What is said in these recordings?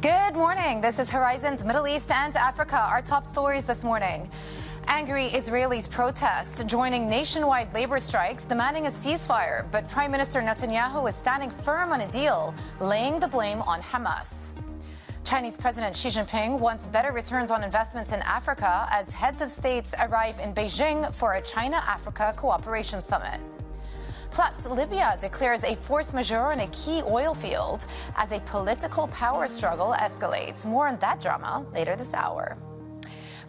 Good morning. This is Horizon's Middle East and Africa. Our top stories this morning. Angry Israelis protest, joining nationwide labor strikes, demanding a ceasefire. But Prime Minister Netanyahu is standing firm on a deal, laying the blame on Hamas. Chinese President Xi Jinping wants better returns on investments in Africa as heads of states arrive in Beijing for a China-Africa cooperation summit. Plus, Libya declares a force majeure in a key oil field as a political power struggle escalates. More on that drama later this hour.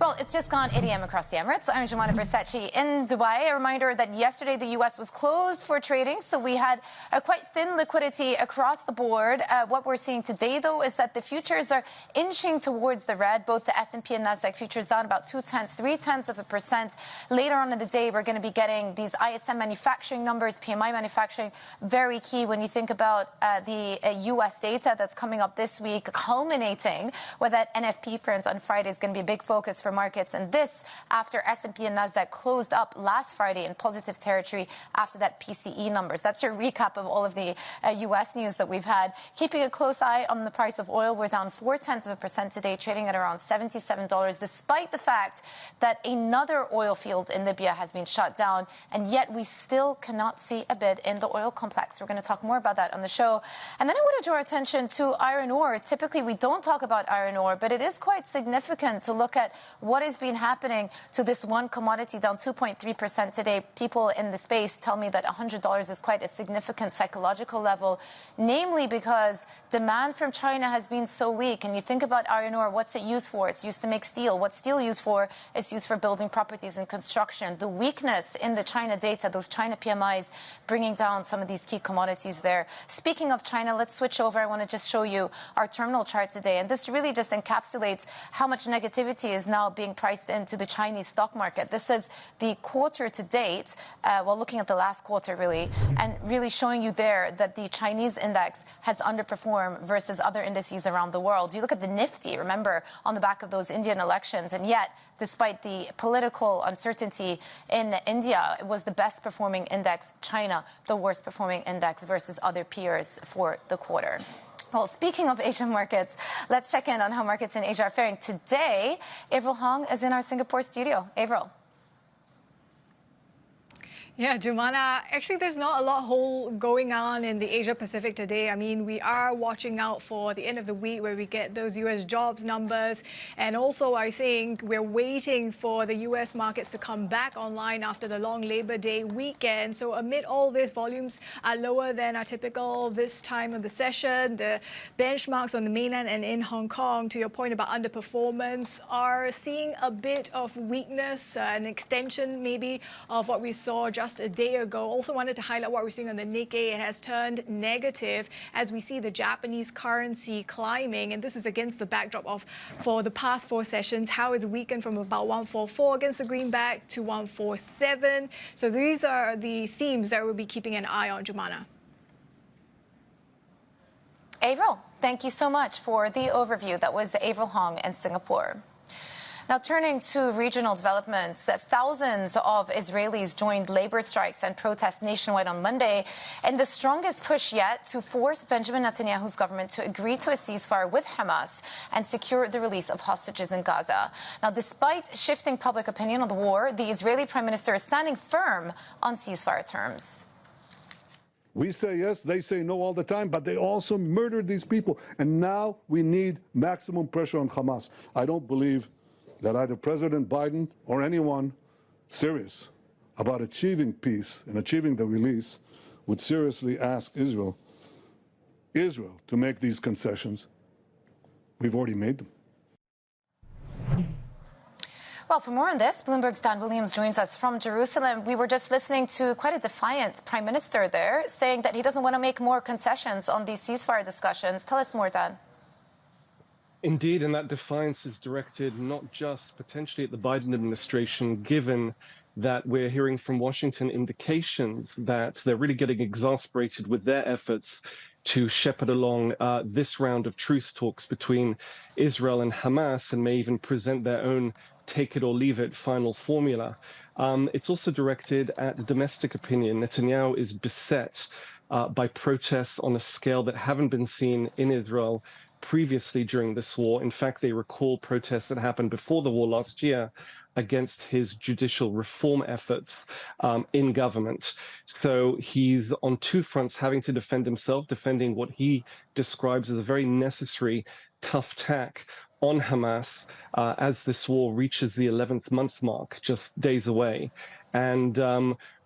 Well, it's just gone 8 a.m. across the Emirates. I'm Jumana Bersachi in Dubai. A reminder that yesterday the U.S. was closed for trading, so we had a quite thin liquidity across the board. What we're seeing today, though, is that the futures are inching towards the red. Both the S&P and Nasdaq futures down about 0.2%. Later on in the day, we're going to be getting these ISM manufacturing numbers, PMI manufacturing, very key when you think about the U.S. data that's coming up this week, culminating with that NFP print on Friday is going to be a big focus for markets, and this after S&P and Nasdaq closed up last Friday in positive territory after that PCE numbers. That's your recap of all of the U.S. news that we've had. Keeping a close eye on the price of oil, we're down 0.4% today, trading at around $77, despite the fact that another oil field in Libya has been shut down, and yet we still cannot see a bid in the oil complex. We're going to talk more about that on the show. And then I want to draw attention to iron ore. Typically, we don't talk about iron ore, but it is quite significant to look at what has been happening to this one commodity, down 2.3% today. People in the space tell me that $100 is quite a significant psychological level, namely because demand from China has been so weak. And you think about iron ore, what's it used for? It's used to make steel. What's steel used for? It's used for building properties and construction. The weakness in the China data, those China PMIs, bringing down some of these key commodities there. Speaking of China, let's switch over. I want to just show you our terminal chart today. And this really just encapsulates how much negativity is now being priced into the Chinese stock market. This is the quarter to date, while looking at the last quarter, really, and really showing you there that the Chinese index has underperformed versus other indices around the world. You look at the Nifty, remember, on the back of those Indian elections, and yet, despite the political uncertainty in India, it was the best performing index. China, the worst performing index versus other peers for the quarter. Well, speaking of Asian markets, let's check in on how markets in Asia are faring. Today, Avril Hong is in our Singapore studio. Avril. Yeah, Jumana, actually there's not a lot going on in the Asia Pacific today. I mean, we are watching out for the end of the week where we get those US jobs numbers. And also, I think we're waiting for the US markets to come back online after the long Labor Day weekend. So amid all this, volumes are lower than are typical this time of the session. The benchmarks on the mainland and in Hong Kong, to your point about underperformance, are seeing a bit of weakness, an extension maybe of what we saw just a day ago. Also wanted to highlight what we're seeing on the Nikkei. It has turned negative as we see the Japanese currency climbing, and this is against the backdrop of, for the past 4 sessions, how it's weakened from about 144 against the greenback to 147. So these are the themes that we'll be keeping an eye on, Jumana. Avril, thank you so much for the overview. That was Avril Hong in Singapore. Now, turning to regional developments, thousands of Israelis joined labor strikes and protests nationwide on Monday in the strongest push yet to force Benjamin Netanyahu's government to agree to a ceasefire with Hamas and secure the release of hostages in Gaza. Now, despite shifting public opinion on the war, the Israeli Prime Minister is standing firm on ceasefire terms. We say yes, they say no all the time, but they also murdered these people. And now we need maximum pressure on Hamas. I don't believe that either President Biden or anyone serious about achieving peace and achieving the release would seriously ask Israel to make these concessions. We've already made them. Well, for more on this, Bloomberg's Dan Williams joins us from Jerusalem. We were just listening to quite a defiant prime minister there, saying that he doesn't want to make more concessions on these ceasefire discussions. Tell us more, Dan. Indeed, and that defiance is directed not just potentially at the Biden administration, given that we're hearing from Washington indications that they're really getting exasperated with their efforts to shepherd along this round of truce talks between Israel and Hamas, and may even present their own take it or leave it final formula. It's also directed at domestic opinion. Netanyahu is beset by protests on a scale that haven't been seen in Israel previously during this war. In fact, they recall protests that happened before the war last year against his judicial reform efforts in government. So he's on two fronts, having to defend himself, defending what he describes as a very necessary, tough tack on Hamas as this war reaches the 11th month mark, just days away. And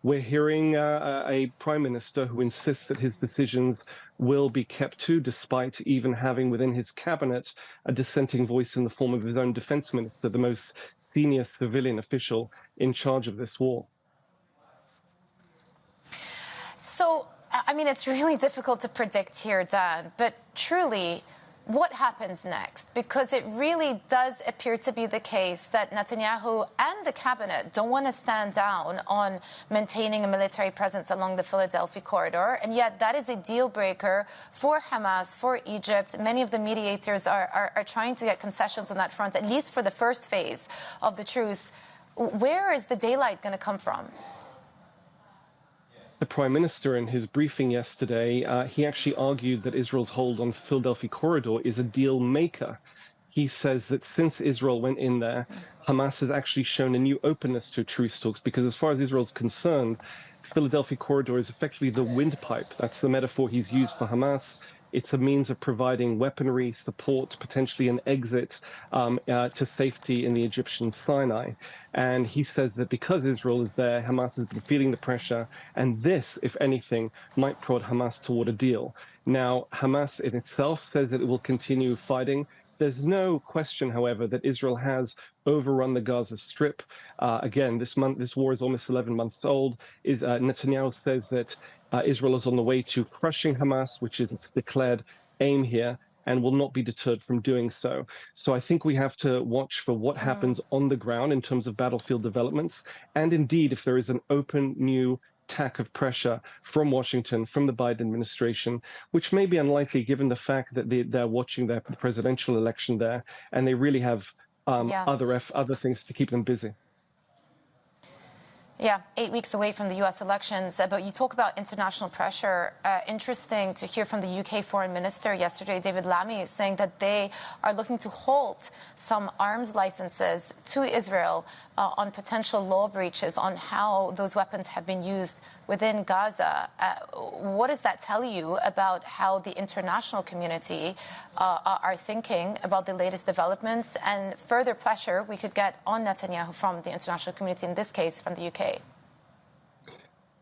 we're hearing a prime minister who insists that his decisions will be kept to, despite even having within his cabinet a dissenting voice in the form of his own defense minister, the most senior civilian official in charge of this war. So, I mean, it's really difficult to predict here, Dan, but truly, what happens next? Because it really does appear to be the case that Netanyahu and the cabinet don't want to stand down on maintaining a military presence along the Philadelphia corridor. And yet that is a deal breaker for Hamas, for Egypt. Many of the mediators are trying to get concessions on that front, at least for the first phase of the truce. Where is the daylight going to come from? The Prime Minister, in his briefing yesterday, he actually argued that Israel's hold on Philadelphia corridor is a deal maker. He says that since Israel went in there, Hamas has actually shown a new openness to truce talks, because as far as Israel's concerned, Philadelphia corridor is effectively the windpipe. That's the metaphor he's used for Hamas. It's a means of providing weaponry, support, potentially an exit to safety in the Egyptian Sinai. And he says that because Israel is there, Hamas has been feeling the pressure, and this, if anything, might prod Hamas toward a deal. Now, Hamas in itself says that it will continue fighting. There's no question, however, that Israel has overrun the Gaza Strip. Again, this war is almost 11 months old. Netanyahu says that Israel is on the way to crushing Hamas, which is its declared aim here, and will not be deterred from doing so. So I think we have to watch for what happens on the ground in terms of battlefield developments, and indeed if there is an open new tack of pressure from Washington, from the Biden administration, which may be unlikely given the fact that they're watching the presidential election there, and they really have other things to keep them busy. Yeah, 8 weeks away from the U.S. elections. But you talk about international pressure. Interesting to hear from the UK Foreign Minister yesterday, David Lammy, saying that they are looking to halt some arms licenses to Israel on potential law breaches on how those weapons have been used within Gaza. What does that tell you about how the international community are thinking about the latest developments and further pressure we could get on Netanyahu from the international community, in this case from the UK?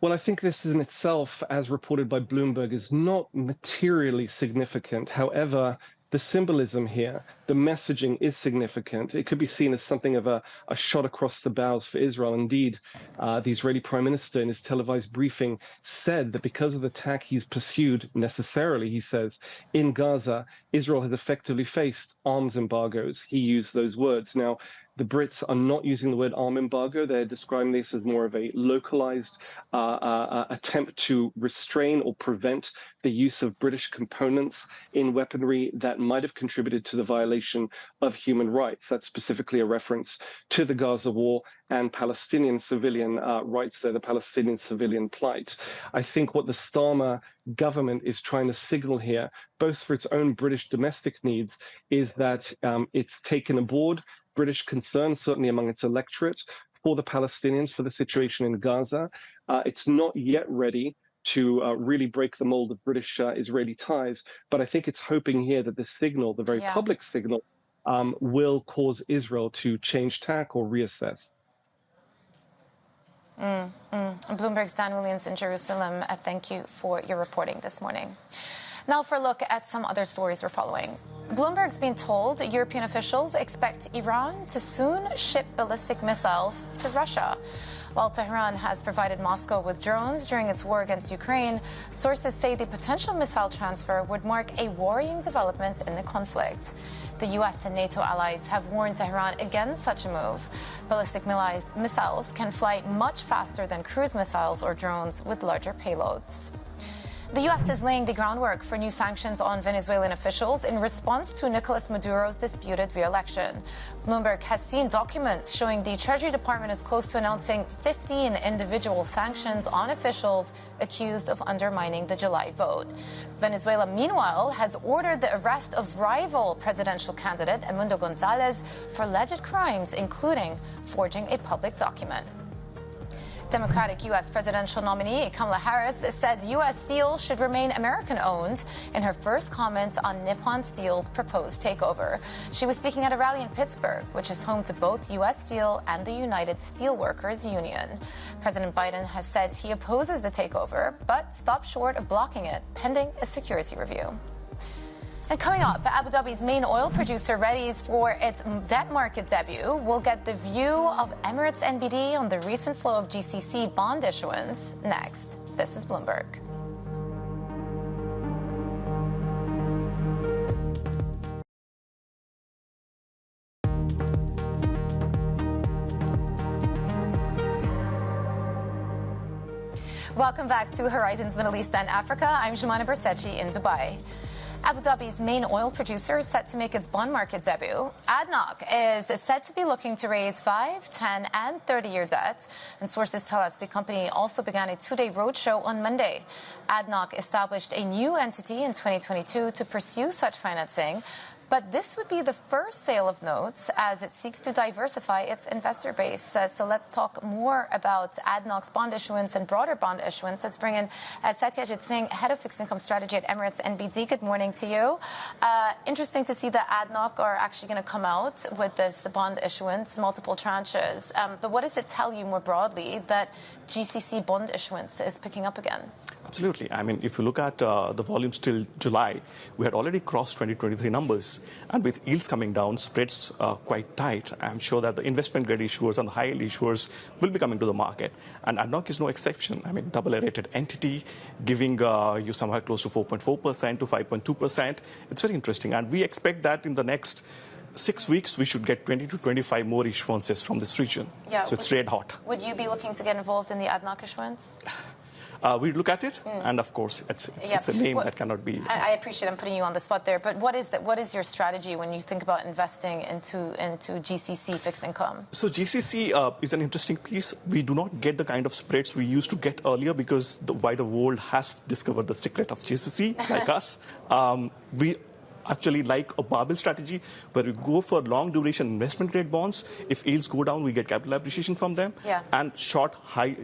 Well, I think this in itself, as reported by Bloomberg, is not materially significant. However, the symbolism here, the messaging is significant. It could be seen as something of a shot across the bows for Israel. Indeed, the Israeli Prime Minister in his televised briefing said that because of the attack he's pursued necessarily, he says, in Gaza, Israel has effectively faced arms embargoes. He used those words. Now, the Brits are not using the word arm embargo. They're describing this as more of a localized attempt to restrain or prevent the use of British components in weaponry that might have contributed to the violation of human rights. That's specifically a reference to the Gaza war and Palestinian civilian rights there, the Palestinian civilian plight. I think what the Starmer government is trying to signal here, both for its own British domestic needs, is that it's taken aboard British concern, certainly among its electorate, for the Palestinians, for the situation in Gaza. It's not yet ready to really break the mold of British-Israeli ties, but I think it's hoping here that the signal, the very public signal, will cause Israel to change tack or reassess. Bloomberg's Dan Williams in Jerusalem, thank you for your reporting this morning. Now for a look at some other stories we're following. Bloomberg's been told European officials expect Iran to soon ship ballistic missiles to Russia. While Tehran has provided Moscow with drones during its war against Ukraine, sources say the potential missile transfer would mark a worrying development in the conflict. The U.S. and NATO allies have warned Tehran against such a move. Ballistic missiles can fly much faster than cruise missiles or drones with larger payloads. The U.S. is laying the groundwork for new sanctions on Venezuelan officials in response to Nicolas Maduro's disputed re-election. Bloomberg has seen documents showing the Treasury Department is close to announcing 15 individual sanctions on officials accused of undermining the July vote. Venezuela, meanwhile, has ordered the arrest of rival presidential candidate Edmundo Gonzalez for alleged crimes, including forging a public document. Democratic U.S. presidential nominee Kamala Harris says U.S. Steel should remain American-owned in her first comments on Nippon Steel's proposed takeover. She was speaking at a rally in Pittsburgh, which is home to both U.S. Steel and the United Steelworkers Union. President Biden has said he opposes the takeover, but stopped short of blocking it, pending a security review. And coming up, Abu Dhabi's main oil producer readies for its debt market debut. We'll get the view of Emirates NBD on the recent flow of GCC bond issuance next. This is Bloomberg. Welcome back to Horizons Middle East and Africa. I'm Jumana Bersechi in Dubai. Abu Dhabi's main oil producer is set to make its bond market debut. Adnoc is said to be looking to raise 5, 10, and 30-year debt. And sources tell us the company also began a two-day roadshow on Monday. Adnoc established a new entity in 2022 to pursue such financing. But this would be the first sale of notes as it seeks to diversify its investor base. So let's talk more about Adnoc's bond issuance and broader bond issuance. Let's bring in Satyajit Singh, Head of Fixed Income Strategy at Emirates NBD. Good morning to you. Interesting to see that Adnoc are actually going to come out with this bond issuance, multiple tranches. But what does it tell you more broadly that GCC bond issuance is picking up again? Absolutely. I mean, if you look at the volumes till July, we had already crossed 2023 numbers. And with yields coming down, spreads quite tight, I'm sure that the investment-grade issuers and the high-yield issuers will be coming to the market. And Adnoc is no exception. I mean, double-A-rated entity, giving you somewhere close to 4.4% to 5.2%. It's very interesting. And we expect that in the next 6 weeks, we should get 20 to 25 more issuances from this region. Yeah, so it's red hot. Would you be looking to get involved in the Adnoc issuance? We look at it, and of course, it's a name that cannot be. I appreciate I'm putting you on the spot there, but what is your strategy when you think about investing into GCC fixed income? So GCC is an interesting piece. We do not get the kind of spreads we used to get earlier because the wider world has discovered the secret of GCC, like us. We actually like a barbell strategy where we go for long duration investment grade bonds. If yields go down, we get capital appreciation from them. Yeah. And short high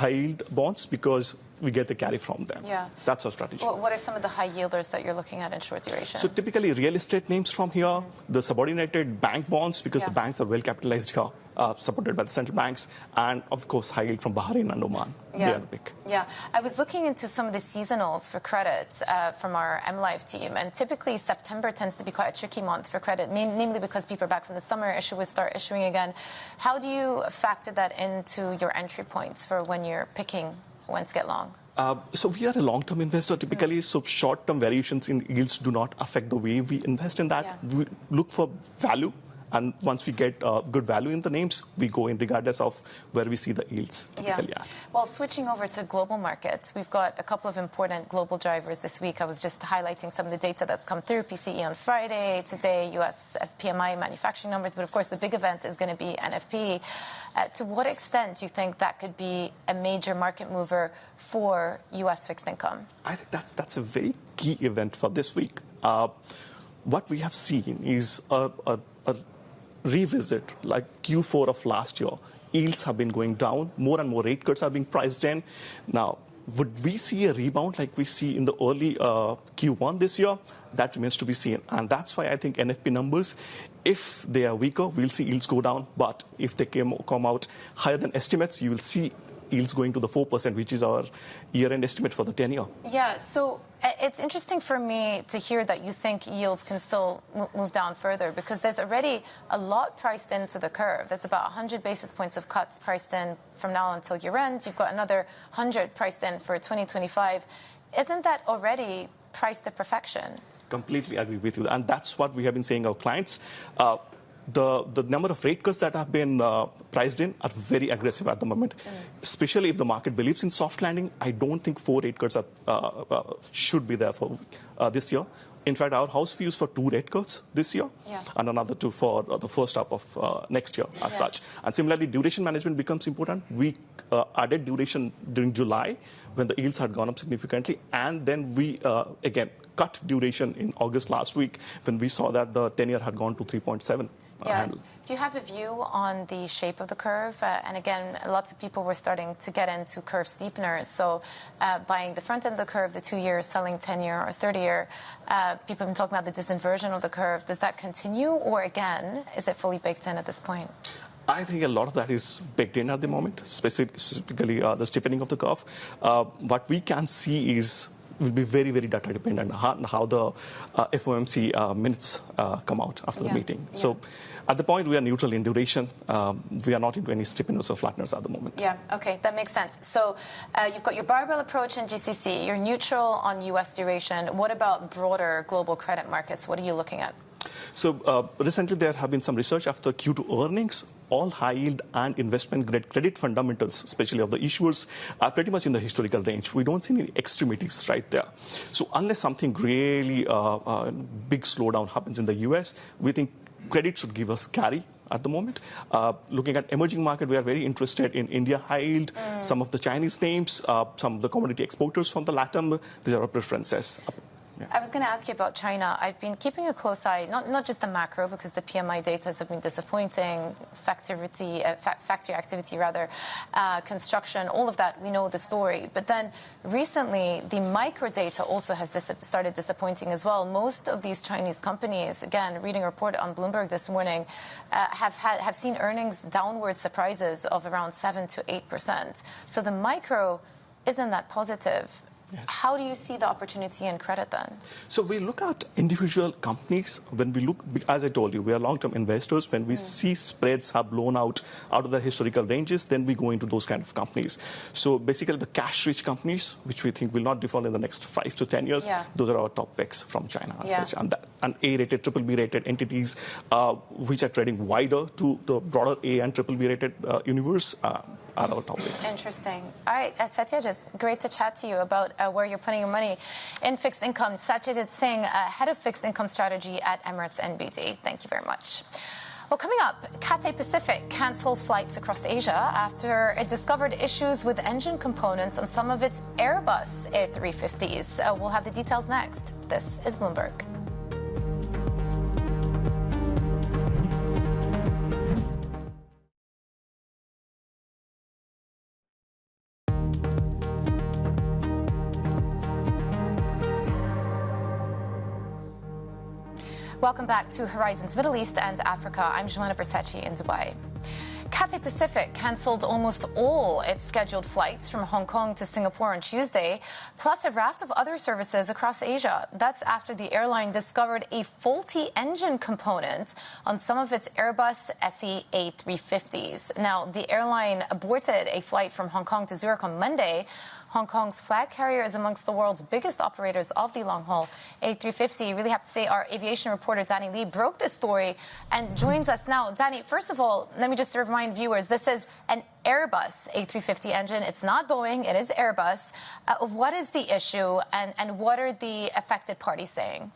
yield bonds because we get the carry from them. Yeah. That's our strategy. Well, what are some of the high yielders that you're looking at in short duration? So typically real estate names from here, the subordinated bank bonds because the banks are well capitalized here, supported by the central banks, and of course high yield from Bahrain and Oman. They are the pick. Yeah, I was looking into some of the seasonals for credit from our MLive team, and typically September tends to be quite a tricky month for credit, namely because people are back from the summer, issuers start issuing again. How do you factor that into your entry points for when you're picking when to get long? So we are a long-term investor typically, so short-term variations in yields do not affect the way we invest in that. Yeah. We look for value. And once we get good value in the names, we go in regardless of where we see the yields typically at. Well, switching over to global markets, we've got a couple of important global drivers this week. I was just highlighting some of the data that's come through. PCE on Friday, today U.S. PMI manufacturing numbers. But of course, the big event is going to be NFP. To what extent do you think that could be a major market mover for U.S. fixed income? I think that's a very key event for this week. What we have seen is a revisit like Q4 of last year. Yields have been going down. More and more rate cuts are being priced in. Now, would we see a rebound like we see in the early Q1 this year? That remains to be seen. And that's why I think NFP numbers, if they are weaker, we'll see yields go down. But if they come out higher than estimates, you will see yields going to the 4%, which is our year-end estimate for the 10-year. Yeah, so it's interesting for me to hear that you think yields can still move down further because there's already a lot priced into the curve. There's about 100 basis points of cuts priced in from now until year-end. You've got another 100 priced in for 2025. Isn't that already priced to perfection? Completely agree with you. And that's what we have been saying our clients. the number of rate cuts that have been priced in are very aggressive at the moment, especially if the market believes in soft landing. I don't think 4 rate cuts should be there for this year. In fact, our house views for 2 rate cuts this year and another 2 for the first half of next year as such. And similarly, duration management becomes important. We added duration during July when the yields had gone up significantly. And then we, again, cut duration in August last week when we saw that the 10-year had gone to 3.7. Do you have a view on the shape of the curve? And again, lots of people were starting to get into curve steepeners. So buying the front end of the curve, the 2 years, selling 10-year or 30-year. People have been talking about the disinversion of the curve. Does that continue? Or again, is it fully baked in at this point? I think a lot of that is baked in at the moment, specifically the steepening of the curve. What we can see is will be very, very data dependent on how the FOMC minutes come out after the meeting. So at the point, we are neutral in duration. We are not into any steepeners or flatteners at the moment. Yeah, OK, that makes sense. So you've got your barbell approach in GCC. You're neutral on US duration. What about broader global credit markets? What are you looking at? So recently, there have been some research after Q2 earnings. All high-yield and investment-grade credit fundamentals, especially of the issuers, are pretty much in the historical range. We don't see any extremities right there. So unless something really big slowdown happens in the US, we think credit should give us carry at the moment. Looking at emerging market, we are very interested in India high yield, some of the Chinese names, some of the commodity exporters from the LATAM. These are our preferences. I was going to ask you about China. I've been keeping a close eye, not just the macro, because the PMI data have been disappointing, factory activity, construction, all of that, we know the story. But then recently, the micro data also has started disappointing as well. Most of these Chinese companies, again, reading a report on Bloomberg this morning, have seen earnings downward surprises of around 7 to 8%. So the micro isn't that positive. Yes. How do you see the opportunity in credit then? So we look at individual companies. When we look, as I told you, we are long-term investors. When we see spreads have blown out of their historical ranges, then we go into those kind of companies. So basically the cash-rich companies, which we think will not default in the next 5 to 10 years, those are our top picks from China as such. And A-rated, BBB-rated entities, which are trading wider to the broader A and BBB-rated universe, are our topics. Interesting. All right, Satyajit, great to chat to you about where you're putting your money in fixed income. Satyajit Singh, head of fixed income strategy at Emirates NBD. Thank you very much. Well, coming up, Cathay Pacific cancels flights across Asia after it discovered issues with engine components on some of its Airbus A350s. We'll have the details next. This is Bloomberg. Welcome back to Horizons Middle East and Africa. I'm Joanna Bercecci in Dubai. Cathay Pacific cancelled almost all its scheduled flights from Hong Kong to Singapore on Tuesday, plus a raft of other services across Asia. That's after the airline discovered a faulty engine component on some of its Airbus SE A350s. Now, the airline aborted a flight from Hong Kong to Zurich on Monday. Hong Kong's flag carrier is amongst the world's biggest operators of the long-haul A350. Really have to say our aviation reporter, Danny Lee, broke this story and joins us now. Danny, first of all, let me just remind viewers, this is an Airbus A350 engine. It's not Boeing, it is Airbus. What is the issue and what are the affected parties saying?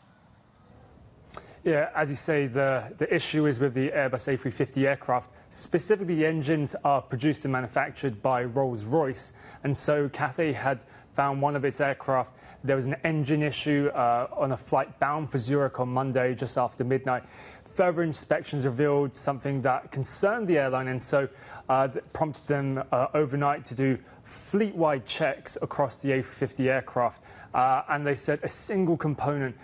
Yeah, as you say, the issue is with the Airbus A350 aircraft. Specifically, the engines are produced and manufactured by Rolls-Royce, and so Cathay had found one of its aircraft. There was an engine issue on a flight bound for Zurich on Monday, just after midnight. Further inspections revealed something that concerned the airline, and so that prompted them overnight to do fleet-wide checks across the A350 aircraft. And they said a single component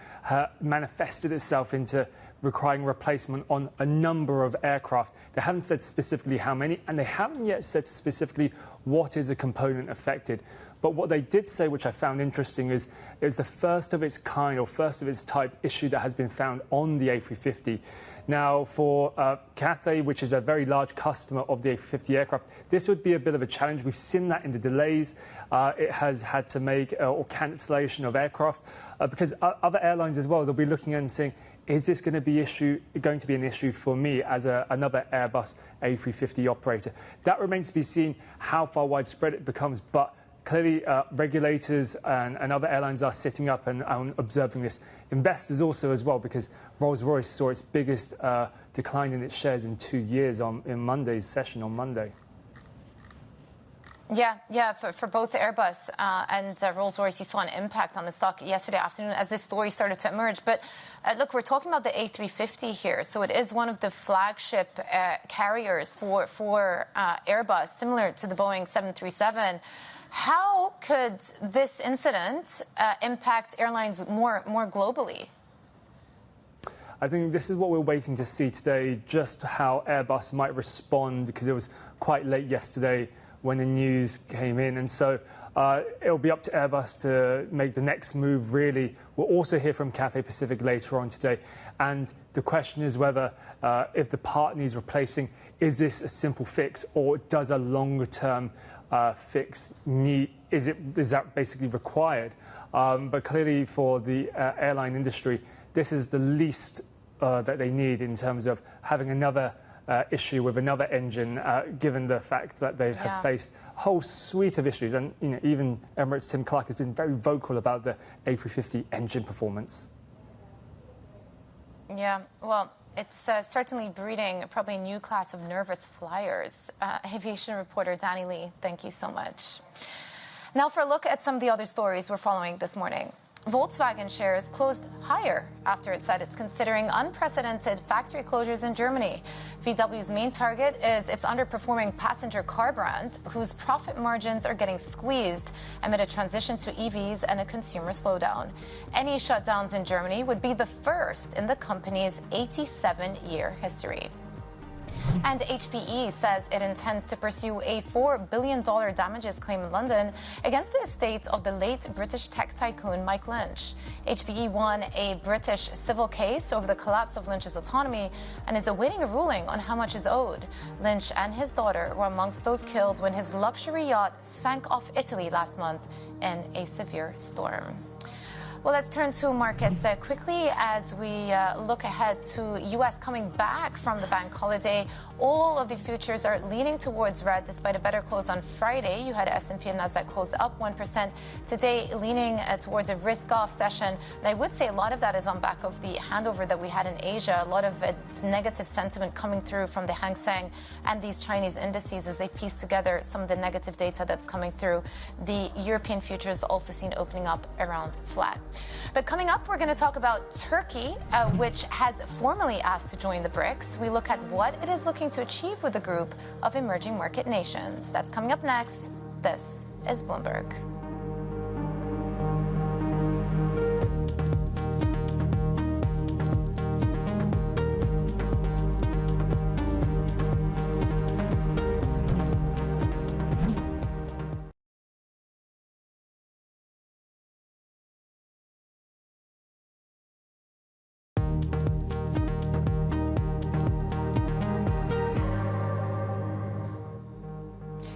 manifested itself into requiring replacement on a number of aircraft. They haven't said specifically how many, and they haven't yet said specifically what is a component affected. But what they did say, which I found interesting, is it was the first of its kind or first of its type issue that has been found on the A350. Now, for Cathay, which is a very large customer of the A350 aircraft, this would be a bit of a challenge. We've seen that in the delays it has had to make or cancellation of aircraft, because other airlines as well, they'll be looking and saying, is this going to be an issue for me as another Airbus A350 operator? That remains to be seen how far widespread it becomes, but clearly regulators and other airlines are sitting up and observing this. Investors also as well, because Rolls-Royce saw its biggest decline in its shares in 2 years in Monday's session on Monday. Yeah, for both Airbus and Rolls-Royce, you saw an impact on the stock yesterday afternoon as this story started to emerge. But look, we're talking about the A350 here, so it is one of the flagship carriers for Airbus, similar to the Boeing 737. How could this incident impact airlines more globally? I think this is what we're waiting to see today, just how Airbus might respond, because it was quite late yesterday when the news came in. And so it'll be up to Airbus to make the next move, really. We'll also hear from Cathay Pacific later on today. And the question is whether if the part needs replacing, is this a simple fix, or does a longer-term fix need, is that basically required? But clearly for the airline industry, this is the least that they need in terms of having another issue with another engine, given the fact that they have faced a whole suite of issues. And even Emirates' Tim Clark has been very vocal about the A350 engine performance. Yeah, well, it's certainly breeding probably a new class of nervous flyers. Aviation reporter Danny Lee, thank you so much. Now for a look at some of the other stories we're following this morning. Volkswagen shares closed higher after it said it's considering unprecedented factory closures in Germany. VW's main target is its underperforming passenger car brand, whose profit margins are getting squeezed amid a transition to EVs and a consumer slowdown. Any shutdowns in Germany would be the first in the company's 87-year history. And HPE says it intends to pursue a $4 billion damages claim in London against the estate of the late British tech tycoon Mike Lynch. HPE won a British civil case over the collapse of Lynch's autonomy and is awaiting a ruling on how much is owed. Lynch and his daughter were amongst those killed when his luxury yacht sank off Italy last month in a severe storm. Well, let's turn to markets quickly as we look ahead to U.S. coming back from the bank holiday. All of the futures are leaning towards red despite a better close on Friday. You had S&P and Nasdaq close up 1%. Today, leaning towards a risk-off session. And I would say a lot of that is on back of the handover that we had in Asia. A lot of negative sentiment coming through from the Hang Seng and these Chinese indices as they piece together some of the negative data that's coming through. The European futures also seen opening up around flat. But coming up, we're going to talk about Turkey, which has formally asked to join the BRICS. We look at what it is looking to achieve with a group of emerging market nations. That's coming up next. This is Bloomberg.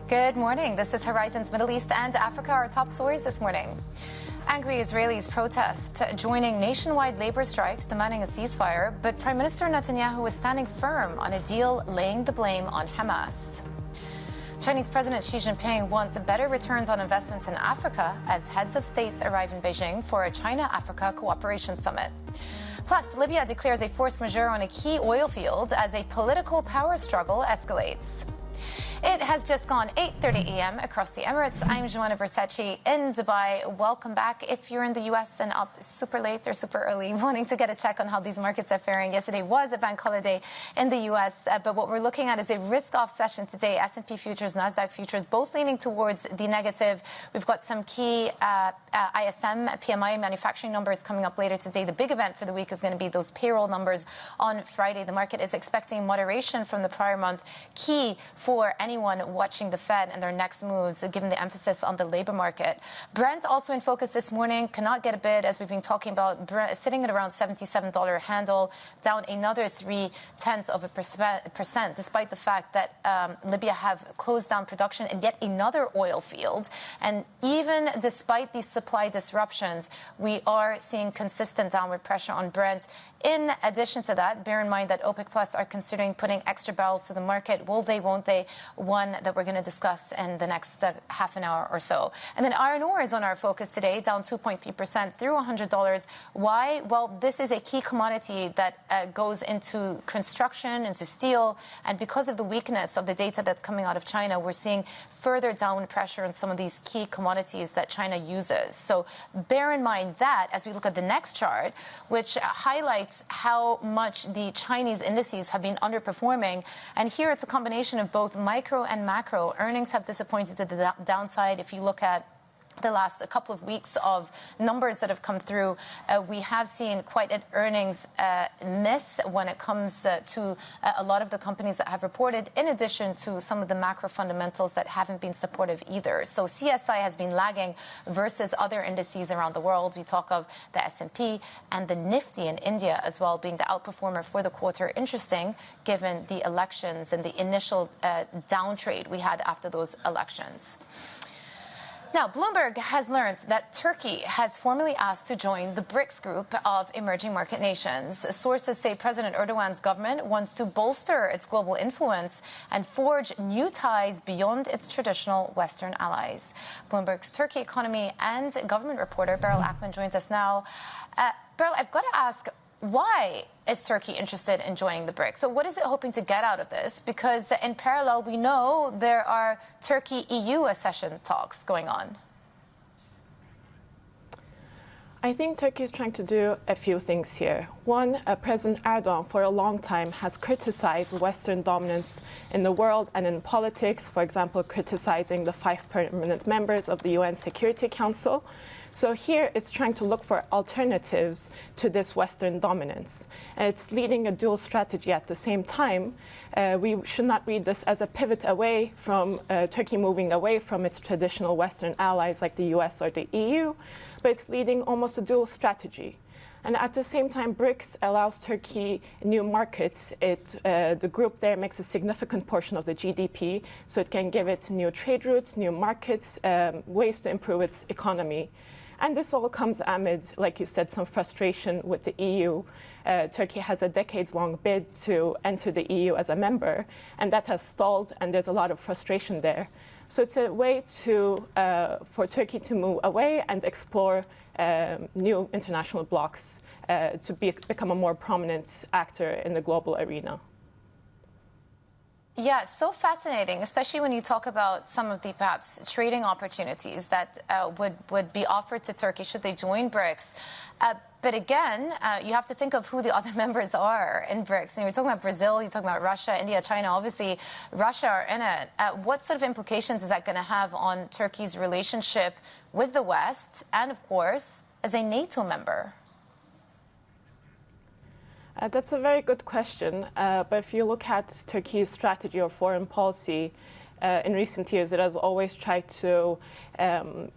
Good morning. This is Horizons Middle East and Africa, our top stories this morning. Angry Israelis protest joining nationwide labor strikes demanding a ceasefire, but Prime Minister Netanyahu is standing firm on a deal laying the blame on Hamas. Chinese President Xi Jinping wants better returns on investments in Africa as heads of states arrive in Beijing for a China-Africa cooperation summit. Plus, Libya declares a force majeure on a key oil field as a political power struggle escalates. It has just gone 8:30 a.m. across the Emirates. I'm Joanna Versace in Dubai. Welcome back. If you're in the U.S. and up super late or super early, wanting to get a check on how these markets are faring. Yesterday was a bank holiday in the U.S., but what we're looking at is a risk-off session today. S&P futures, Nasdaq futures, both leaning towards the negative. We've got some key ISM, PMI manufacturing numbers coming up later today. The big event for the week is going to be those payroll numbers on Friday. The market is expecting moderation from the prior month, key for anyone watching the Fed and their next moves, given the emphasis on the labor market. Brent also in focus this morning, cannot get a bid, as we've been talking about, Brent sitting at around $77 handle, down another 0.3%, despite the fact that Libya have closed down production in yet another oil field. And even despite these supply disruptions, we are seeing consistent downward pressure on Brent In addition to that, bear in mind that OPEC Plus are considering putting extra barrels to the market. Will they, won't they? One that we're going to discuss in the next half an hour or so. And then iron ore is on our focus today, down 2.3% through $100. Why? Well, this is a key commodity that goes into construction, into steel. And because of the weakness of the data that's coming out of China, we're seeing further downward pressure on some of these key commodities that China uses. So bear in mind that as we look at the next chart, which highlights how much the Chinese indices have been underperforming. And here it's a combination of both micro and macro. Earnings have disappointed to the downside. If you look at the last couple of weeks of numbers that have come through, we have seen quite an earnings miss when it comes to a lot of the companies that have reported, in addition to some of the macro fundamentals that haven't been supportive either. So CSI has been lagging versus other indices around the world. We talk of the S&P and the Nifty in India as well being the outperformer for the quarter. Interesting, given the elections and the initial downtrade we had after those elections. Now, Bloomberg has learned that Turkey has formally asked to join the BRICS group of emerging market nations. Sources say President Erdogan's government wants to bolster its global influence and forge new ties beyond its traditional Western allies. Bloomberg's Turkey economy and government reporter Beryl Akman joins us now. Beryl, I've got to ask, why is Turkey interested in joining the BRICS? So what is it hoping to get out of this? Because in parallel, we know there are Turkey-EU accession talks going on. I think Turkey is trying to do a few things here. One, President Erdogan for a long time has criticized Western dominance in the world and in politics, for example, criticizing the 5 permanent members of the UN Security Council. So here it's trying to look for alternatives to this Western dominance. It's leading a dual strategy at the same time. We should not read this as a pivot away from Turkey moving away from its traditional Western allies like the US or the EU, but it's leading almost a dual strategy. And at the same time, BRICS allows Turkey new markets. The group there makes a significant portion of the GDP, so it can give it new trade routes, new markets, ways to improve its economy. And this all comes amid, like you said, some frustration with the EU. Turkey has a decades-long bid to enter the EU as a member, and that has stalled, and there's a lot of frustration there. So it's a way for Turkey to move away and explore new international blocs to become a more prominent actor in the global arena. Yeah, so fascinating, especially when you talk about some of the perhaps trading opportunities that would be offered to Turkey should they join BRICS. But again, you have to think of who the other members are in BRICS. And you're talking about Brazil, you're talking about Russia, India, China. Obviously, Russia are in it. What sort of implications is that going to have on Turkey's relationship with the West and, of course, as a NATO member? That's a very good question. But if you look at Turkey's strategy or foreign policy, in recent years, it has always tried to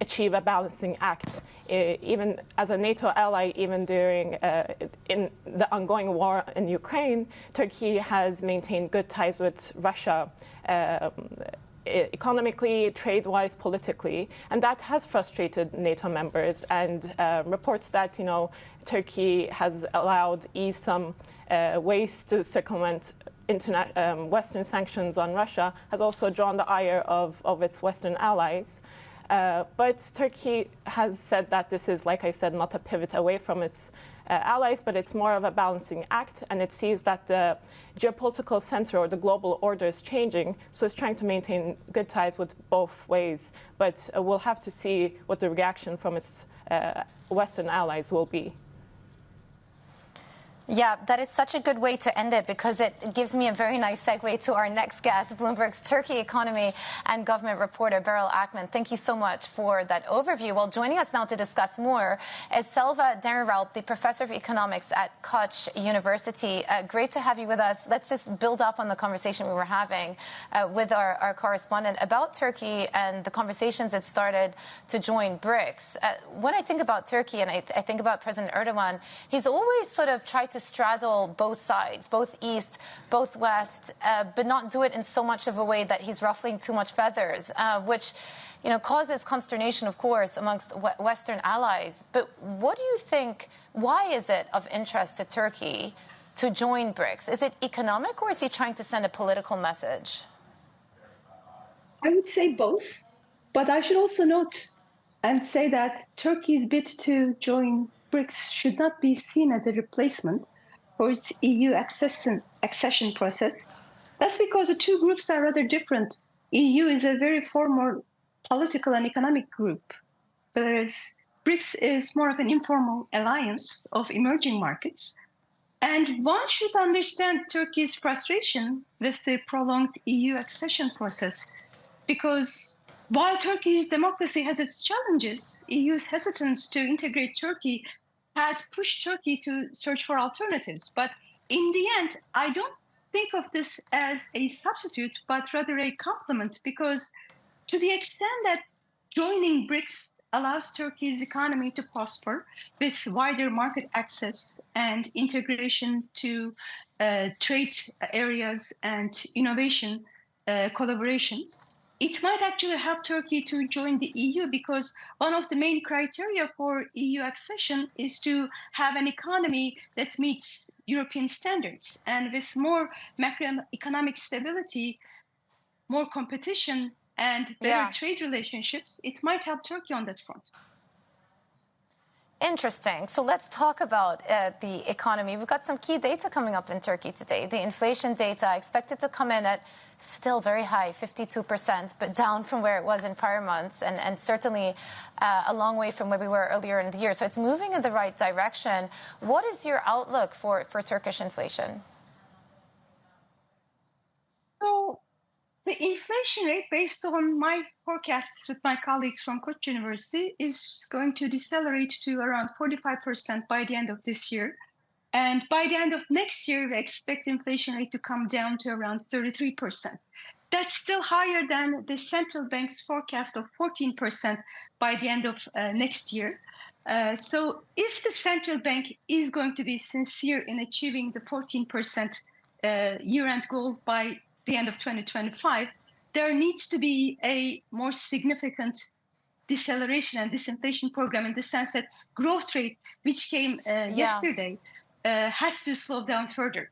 achieve a balancing act. Even as a NATO ally, even during in the ongoing war in Ukraine, Turkey has maintained good ties with Russia. Economically, trade-wise, politically, and that has frustrated NATO members. And reports that Turkey has allowed some ways to circumvent Western sanctions on Russia has also drawn the ire of its Western allies. But Turkey has said that this is, like I said, not a pivot away from its allies, but it's more of a balancing act, and it sees that the geopolitical center or the global order is changing, so it's trying to maintain good ties with both ways. But we'll have to see what the reaction from its Western allies will be. Yeah, that is such a good way to end it because it gives me a very nice segue to our next guest, Bloomberg's Turkey economy and government reporter, Beryl Akman. Thank you so much for that overview. Well, joining us now to discuss more is Selva Demiralp, the professor of economics at Koc University. Great to have you with us. Let's just build up on the conversation we were having with our correspondent about Turkey and the conversations that started to join BRICS. When I think about Turkey and I think about President Erdogan, he's always sort of tried to straddle both sides, both East, both West, but not do it in so much of a way that he's ruffling too much feathers, which causes consternation, of course, amongst Western allies. But what do you think, why is it of interest to Turkey to join BRICS? Is it economic, or is he trying to send a political message? I would say both, but I should also note and say that Turkey's bid to join BRICS should not be seen as a replacement for its EU accession process. That's because the two groups are rather different. EU is a very formal political and economic group, whereas BRICS is more of an informal alliance of emerging markets. And one should understand Turkey's frustration with the prolonged EU accession process, because while Turkey's democracy has its challenges, EU's hesitance to integrate Turkey has pushed Turkey to search for alternatives. But in the end, I don't think of this as a substitute, but rather a complement, because to the extent that joining BRICS allows Turkey's economy to prosper with wider market access and integration to trade areas and innovation collaborations, it might actually help Turkey to join the EU, because one of the main criteria for EU accession is to have an economy that meets European standards. And with more macroeconomic stability, more competition, and better trade relationships, it might help Turkey on that front. Interesting. So let's talk about the economy. We've got some key data coming up in Turkey today. The inflation data expected to come in at still very high, 52%, but down from where it was in prior months, and certainly a long way from where we were earlier in the year. So it's moving in the right direction. What is your outlook for Turkish inflation? So the inflation rate, based on my forecasts with my colleagues from Koc University, is going to decelerate to around 45% by the end of this year. And by the end of next year, we expect the inflation rate to come down to around 33%. That's still higher than the central bank's forecast of 14% by the end of next year. So if the central bank is going to be sincere in achieving the 14% year-end goal by the end of 2025, there needs to be a more significant deceleration and disinflation program, in the sense that growth rate, which came yesterday, has to slow down further.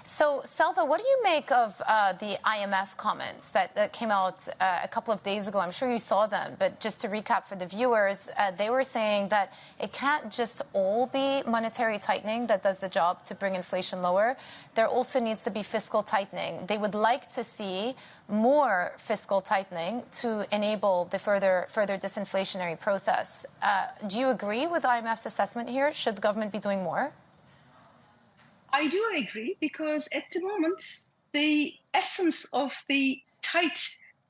So, Selva, what do you make of the IMF comments that came out a couple of days ago? I'm sure you saw them, but just to recap for the viewers, they were saying that it can't just all be monetary tightening that does the job to bring inflation lower. There also needs to be fiscal tightening. They would like to see more fiscal tightening to enable the further disinflationary process. Do you agree with IMF's assessment here? Should the government be doing more? I do agree, because at the moment, the essence of the tight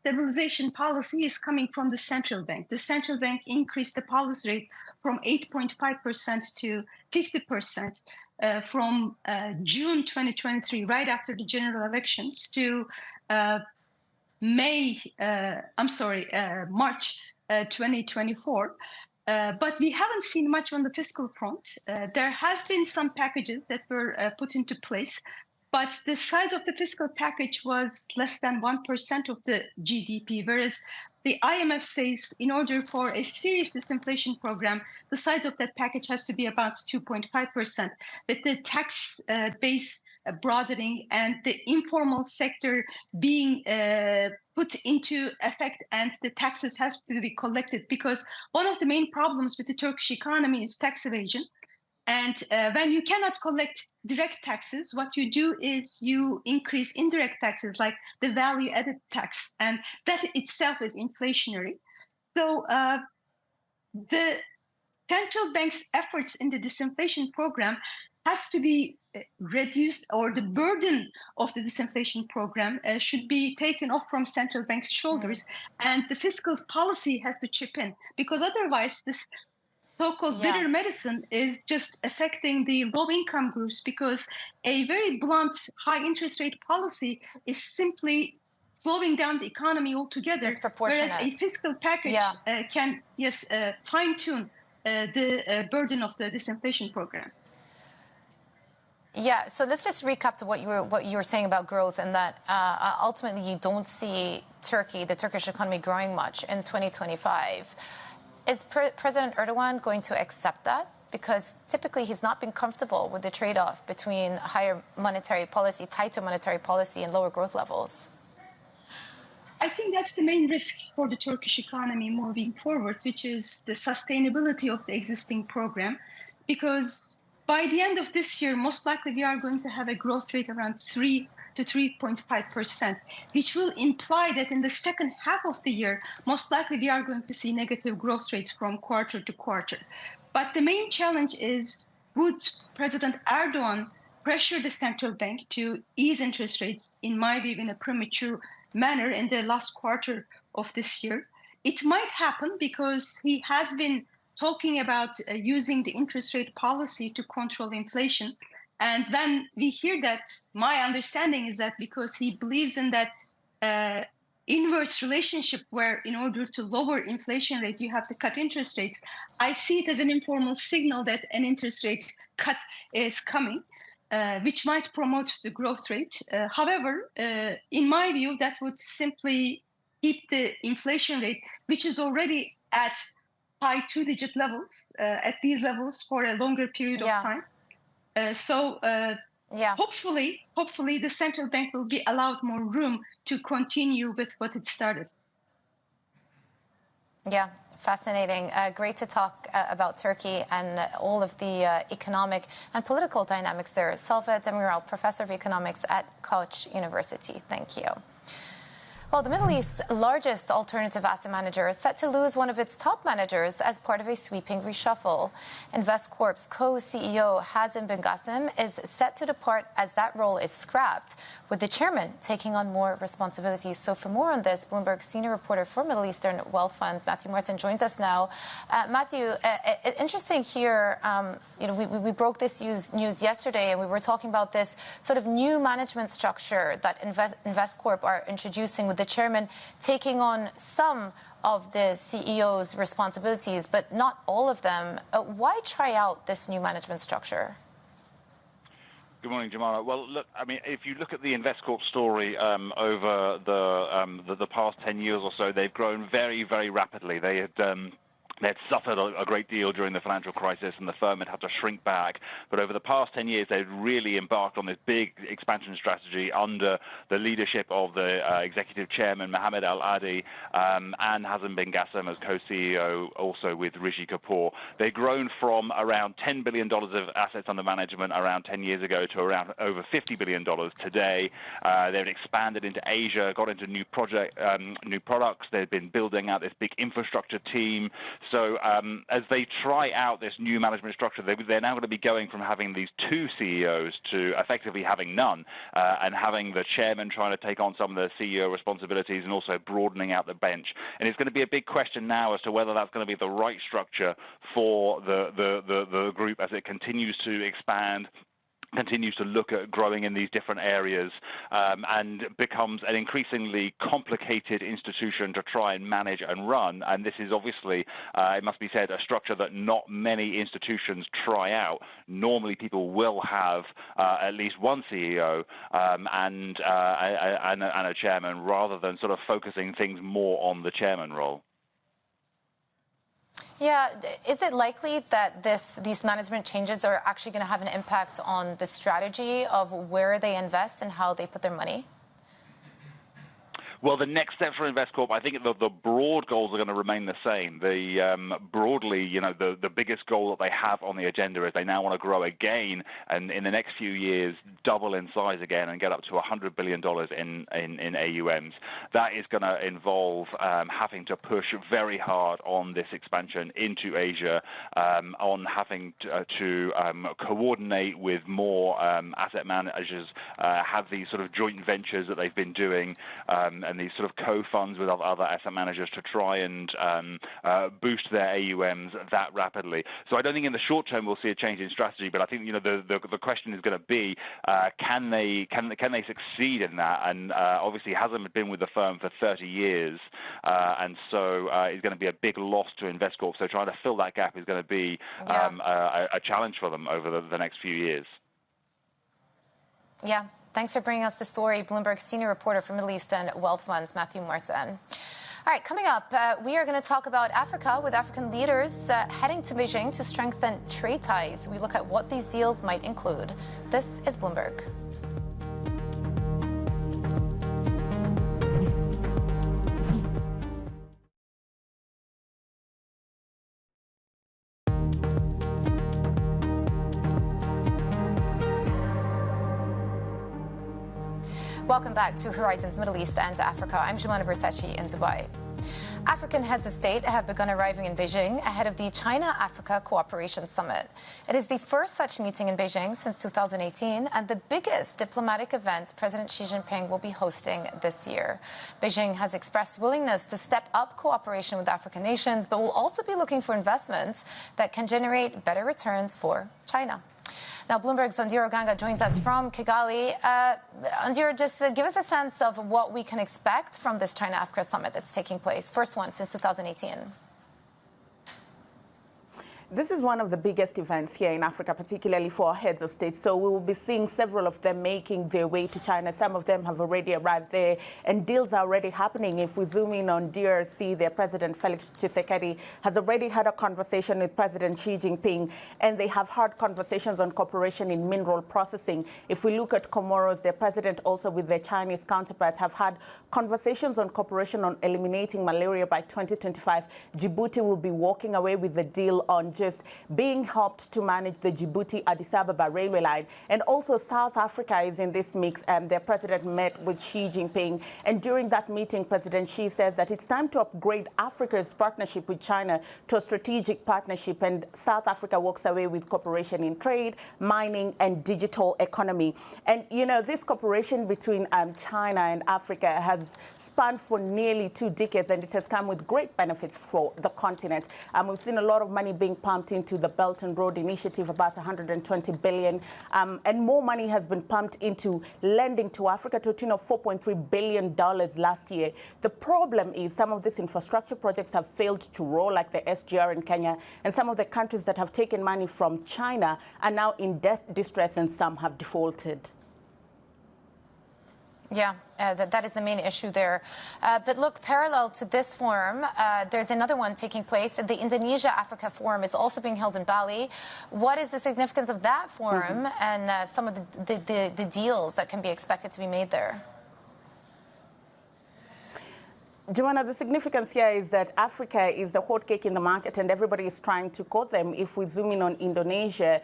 stabilization policy is coming from the central bank. The central bank increased the policy rate from 8.5% to 50% from June 2023, right after the general elections, to March 2024. But we haven't seen much on the fiscal front. There has been some packages that were put into place, but the size of the fiscal package was less than 1% of the GDP, whereas the IMF says in order for a serious disinflation program, the size of that package has to be about 2.5%. With the tax base broadening and the informal sector being put into effect, and the taxes has to be collected, because one of the main problems with the Turkish economy is tax evasion. And when you cannot collect direct taxes, what you do is you increase indirect taxes, like the value-added tax, and that itself is inflationary. So the central bank's efforts in the disinflation program has to be reduced, or the burden of the disinflation program should be taken off from central bank's shoulders, and the fiscal policy has to chip in, because otherwise this so-called bitter medicine is just affecting the low-income groups, because a very blunt high interest rate policy is simply slowing down the economy altogether, whereas a fiscal package can fine-tune the burden of the disinflation program. Yeah, so let's just recap to what you were saying about growth, and that ultimately you don't see Turkey, the Turkish economy, growing much in 2025. Is President Erdogan going to accept that? Because typically he's not been comfortable with the trade-off between higher monetary policy, tighter monetary policy, and lower growth levels. I think that's the main risk for the Turkish economy moving forward, which is the sustainability of the existing program, because by the end of this year, most likely we are going to have a growth rate around 3 to 3.5%, which will imply that in the second half of the year, most likely we are going to see negative growth rates from quarter to quarter. But the main challenge is, would President Erdogan pressure the central bank to ease interest rates, in my view, in a premature manner in the last quarter of this year? It might happen because he has been talking about using the interest rate policy to control inflation. And when we hear that, my understanding is that because he believes in that inverse relationship where in order to lower inflation rate, you have to cut interest rates, I see it as an informal signal that an interest rate cut is coming, which might promote the growth rate. However, in my view, that would simply keep the inflation rate, which is already at high two-digit levels, at these levels for a longer period of time. Hopefully the central bank will be allowed more room to continue with what it started. Yeah, fascinating. Great to talk about Turkey and all of the economic and political dynamics there. Selva Demiralp, Professor of Economics at Koc University. Thank you. Well, the Middle East's largest alternative asset manager is set to lose one of its top managers as part of a sweeping reshuffle. Investcorp's co-CEO Hazem bin Qasim is set to depart as that role is scrapped, with the chairman taking on more responsibilities. So for more on this, Bloomberg senior reporter for Middle Eastern wealth funds, Matthew Martin, joins us now. Matthew, interesting here, we broke this news yesterday, and we were talking about this sort of new management structure that Investcorp are introducing, with the chairman taking on some of the CEO's responsibilities, but not all of them. Why try out this new management structure? Good morning, Jamala. Well, look, I mean, if you look at the Investcorp story over the past 10 years or so, they've grown very, very rapidly. They had suffered a great deal during the financial crisis, and the firm had to shrink back. But over the past 10 years, they've really embarked on this big expansion strategy under the leadership of the executive chairman, Mohammed Al-Adi, and Hazem bin Qasim as co-CEO, also with Rishi Kapoor. They've grown from around $10 billion of assets under management around 10 years ago to around over $50 billion today. They've expanded into Asia, got into new products. They've been building out this big infrastructure team. So as they try out this new management structure, they're now going to be going from having these two CEOs to effectively having none, and having the chairman trying to take on some of the CEO responsibilities and also broadening out the bench. And it's going to be a big question now as to whether that's going to be the right structure for the group as it continues to expand, continues to look at growing in these different areas, and becomes an increasingly complicated institution to try and manage and run. And this is obviously, it must be said, a structure that not many institutions try out. Normally people will have at least one CEO and a chairman, rather than sort of focusing things more on the chairman role. Yeah, is it likely that these management changes are actually going to have an impact on the strategy of where they invest and how they put their money? Well, the next step for Investcorp, I think the broad goals are going to remain the same. Broadly, the biggest goal that they have on the agenda is they now want to grow again, and in the next few years, double in size again and get up to $100 billion in AUMs. That is going to involve having to push very hard on this expansion into Asia, on having to coordinate with more asset managers, have these sort of joint ventures that they've been doing, and and these sort of co-funds with other asset managers to try and boost their AUMs that rapidly. So I don't think in the short term we'll see a change in strategy, but I think the question is going to be can they succeed in that? And obviously hasn't been with the firm for 30 years, and so it's going to be a big loss to Investcorp. So trying to fill that gap is going to be a challenge for them over the next few years. Yeah, thanks for bringing us the story. Bloomberg senior reporter for Middle East and Wealth Funds, Matthew Martin. All right, coming up, we are going to talk about Africa with African leaders heading to Beijing to strengthen trade ties. We look at what these deals might include. This is Bloomberg. Welcome back to Horizons Middle East and Africa. I'm Jumana Bersachi in Dubai. African heads of state have begun arriving in Beijing ahead of the China-Africa Cooperation Summit. It is the first such meeting in Beijing since 2018 and the biggest diplomatic event President Xi Jinping will be hosting this year. Beijing has expressed willingness to step up cooperation with African nations, but will also be looking for investments that can generate better returns for China. Now, Bloomberg's Ndiro Ganga joins us from Kigali. Ndiro, just give us a sense of what we can expect from this China-Africa summit that's taking place, first one since 2018. This is one of the biggest events here in Africa, particularly for our heads of state. So we will be seeing several of them making their way to China. Some of them have already arrived there, and deals are already happening. If we zoom in on DRC, their president, Felix Tshisekedi, has already had a conversation with President Xi Jinping, and they have had conversations on cooperation in mineral processing. If we look at Comoros, their president also with their Chinese counterparts have had conversations on cooperation on eliminating malaria by 2025. Djibouti will be walking away with the deal on just being helped to manage the Djibouti-Addis Ababa railway line. And also South Africa is in this mix. Their president met with Xi Jinping. And during that meeting, President Xi says that it's time to upgrade Africa's partnership with China to a strategic partnership. And South Africa walks away with cooperation in trade, mining, and digital economy. And, you know, this cooperation between China and Africa has spanned for nearly 2 decades, and it has come with great benefits for the continent. We've seen a lot of money being pumped into the Belt and Road Initiative, about 120 billion, and more money has been pumped into lending to Africa to a tune of $4.3 billion last year. The problem is some of these infrastructure projects have failed to roll, like the SGR in Kenya, and some of the countries that have taken money from China are now in debt distress, and some have defaulted. Yeah, that is the main issue there. But look, parallel to this forum, there's another one taking place. The Indonesia-Africa Forum is also being held in Bali. What is the significance of that forum and some of the deals that can be expected to be made there? Joanna, the significance here is that Africa is a hot cake in the market, and everybody is trying to quote them. If we zoom in on Indonesia,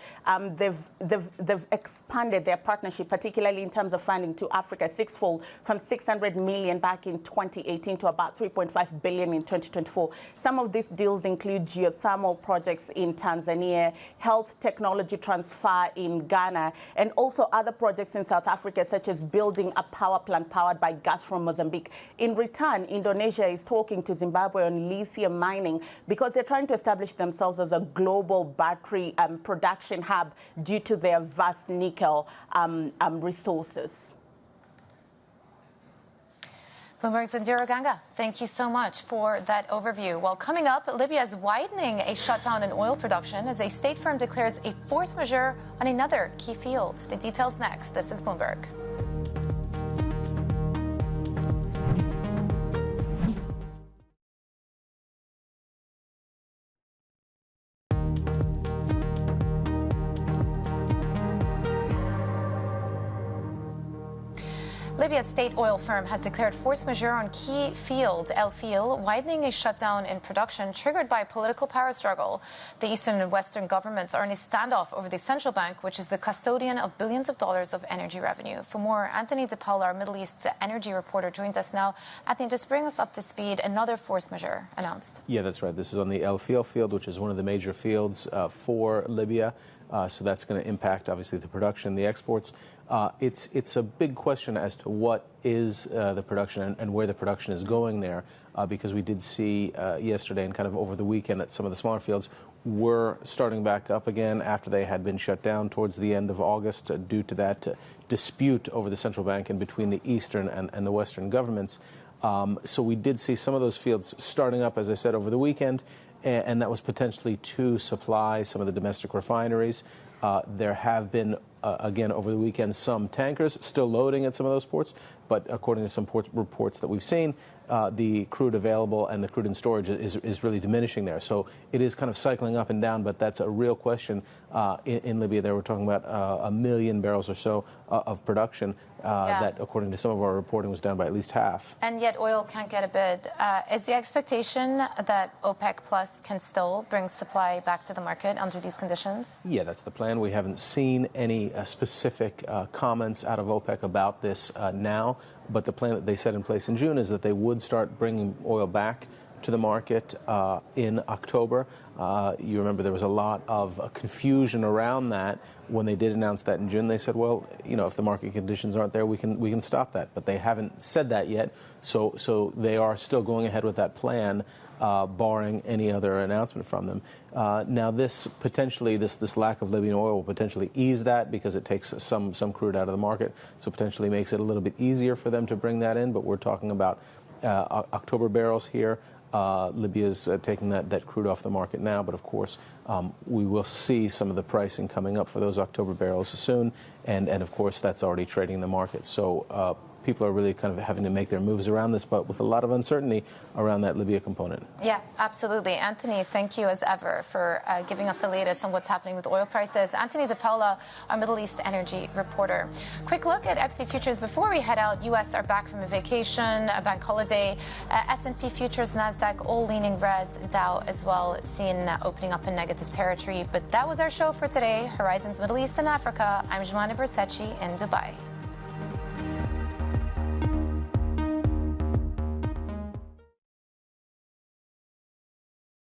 they've expanded their partnership, particularly in terms of funding to Africa, sixfold, from 600 million back in 2018 to about 3.5 billion in 2024. Some of these deals include geothermal projects in Tanzania, health technology transfer in Ghana, and also other projects in South Africa, such as building a power plant powered by gas from Mozambique. In return, Indonesia is talking to Zimbabwe on lithium mining because they're trying to establish themselves as a global battery production hub due to their vast nickel resources. Bloomberg's Ndiro Ganga, thank you so much for that overview. Well, coming up, Libya is widening a shutdown in oil production as a state firm declares a force majeure on another key field. The details next. This is Bloomberg. Libya's state oil firm has declared force majeure on key field El Feel, widening a shutdown in production triggered by a political power struggle. The eastern and western governments are in a standoff over the central bank, which is the custodian of billions of dollars of energy revenue. For more, Anthony DePaula, our Middle East energy reporter, joins us now. Anthony, just bring us up to speed. Another force majeure announced. Yeah, that's right. This is on the El Feel field, which is one of the major fields for Libya. So that's going to impact, obviously, the production, the exports. It's a big question as to what is the production and where the production is going there, because we did see yesterday and kind of over the weekend that some of the smaller fields were starting back up again after they had been shut down towards the end of August due to that dispute over the central bank and between the eastern and the western governments. So we did see some of those fields starting up, as I said, over the weekend, and that was potentially to supply some of the domestic refineries. There have been, again, over the weekend, some tankers still loading at some of those ports, but according to some reports that we've seen, the crude available and the crude in storage is really diminishing there. So it is kind of cycling up and down, but that's a real question. In Libya, they were talking about 1 million barrels or so of production that, according to some of our reporting, was down by at least half. And yet oil can't get a bid. Is the expectation that OPEC Plus can still bring supply back to the market under these conditions? Yeah, that's the plan. We haven't seen any specific comments out of OPEC about this now, but the plan that they set in place in June is that they would start bringing oil back to the market in October. You remember there was a lot of confusion around that when they did announce that in June. They said, well, you know, if the market conditions aren't there, we can stop that. But they haven't said that yet. So they are still going ahead with that plan, barring any other announcement from them. Now, this lack of Libyan oil will potentially ease that because it takes some crude out of the market. So potentially makes it a little bit easier for them to bring that in. But we're talking about October barrels here. Libya's taking that crude off the market now, but of course we will see some of the pricing coming up for those October barrels soon, and of course that's already trading in the market. So people are really kind of having to make their moves around this, but with a lot of uncertainty around that Libya component. Yeah, absolutely. Anthony, thank you as ever for giving us the latest on what's happening with oil prices. Anthony DePaula, our Middle East energy reporter. Quick look at equity futures before we head out. U.S. are back from a vacation, a bank holiday. S&P futures, NASDAQ, all leaning red. Dow as well, seen opening up in negative territory. But that was our show for today. Horizons Middle East and Africa. I'm Jumana Bersechi in Dubai.